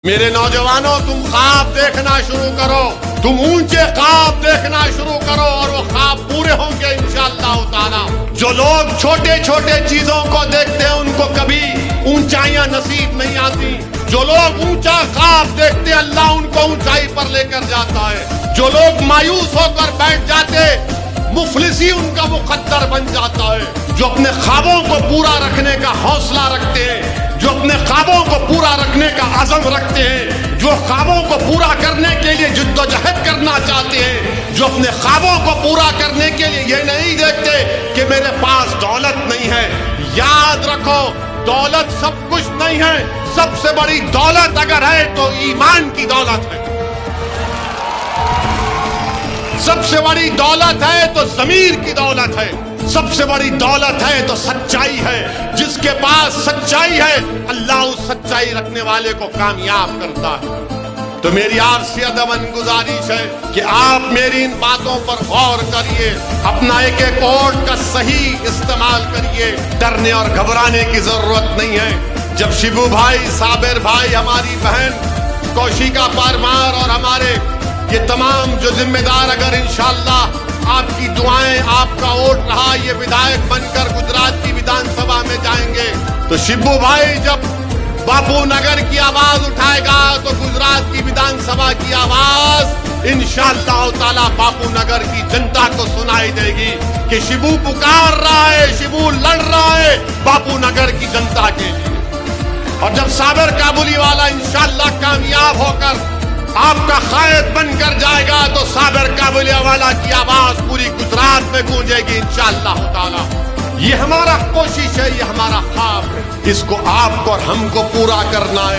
میرے نوجوانوں، تم خواب دیکھنا شروع کرو، تم اونچے خواب دیکھنا شروع کرو اور وہ خواب پورے ہوں گے انشاءاللہ تعالی۔ جو لوگ چھوٹے چھوٹے چیزوں کو دیکھتے ہیں ان کو کبھی اونچائیاں نصیب نہیں آتی۔ جو لوگ اونچا خواب دیکھتے ہیں اللہ ان کو اونچائی پر لے کر جاتا ہے۔ جو لوگ مایوس ہو کر بیٹھ جاتے مفلسی ان کا مقدر بن جاتا ہے۔ جو اپنے خوابوں کو پورا رکھنے کا حوصلہ رکھتے ہیں، جو اپنے خوابوں کو پورا رکھنے کا عزم رکھتے ہیں، جو خوابوں کو پورا کرنے کے لیے جد و جہد کرنا چاہتے ہیں، جو اپنے خوابوں کو پورا کرنے کے لیے یہ نہیں دیکھتے کہ میرے پاس دولت نہیں ہے۔ یاد رکھو، دولت سب کچھ نہیں ہے، سب سے بڑی دولت اگر ہے تو ایمان کی دولت ہے۔ سب سے بڑی دولت ہے تو ضمیر کی دولت ہے، سب سے بڑی دولت ہے تو سچائی ہے۔ جس کے پاس سچائی ہے اللہ اس سچائی رکھنے والے کو کامیاب کرتا ہے۔ تو میری آپ سے ادباً گزارش ہے کہ آپ میری ان باتوں پر غور کریے، اپنا ایک ایک ووٹ کا صحیح استعمال کریے، ڈرنے اور گھبرانے کی ضرورت نہیں ہے۔ جب شبو بھائی، صابر بھائی، ہماری بہن کوشیکا پارمار اور ہمارے یہ تمام جو ذمہ دار اگر انشاءاللہ آپ کی دعائیں، آپ کا ووٹ رہا، یہ ودھائک بن کر گجرات کی ویدھان سبھا میں جائیں گے تو شبو بھائی جب باپو نگر کی آواز اٹھائے گا تو گجرات کی ویدھان سبھا کی آواز انشاءاللہ تعالی باپو نگر کی جنتا کو سنائی دے گی کہ شبو پکار رہا ہے، شبو لڑ رہا ہے باپو نگر کی جنتا کے لیے۔ اور جب صابر کابلی والا انشاءاللہ کامیاب ہو کر آپ کا قائد بن کر جائے گا تو صابر کابلی والا کی آواز پوری گجرات میں گونجے گی انشاءاللہ تعالی۔ یہ ہمارا کوشش ہے، یہ ہمارا خواب ہے، اس کو آپ کو اور ہم کو پورا کرنا ہے۔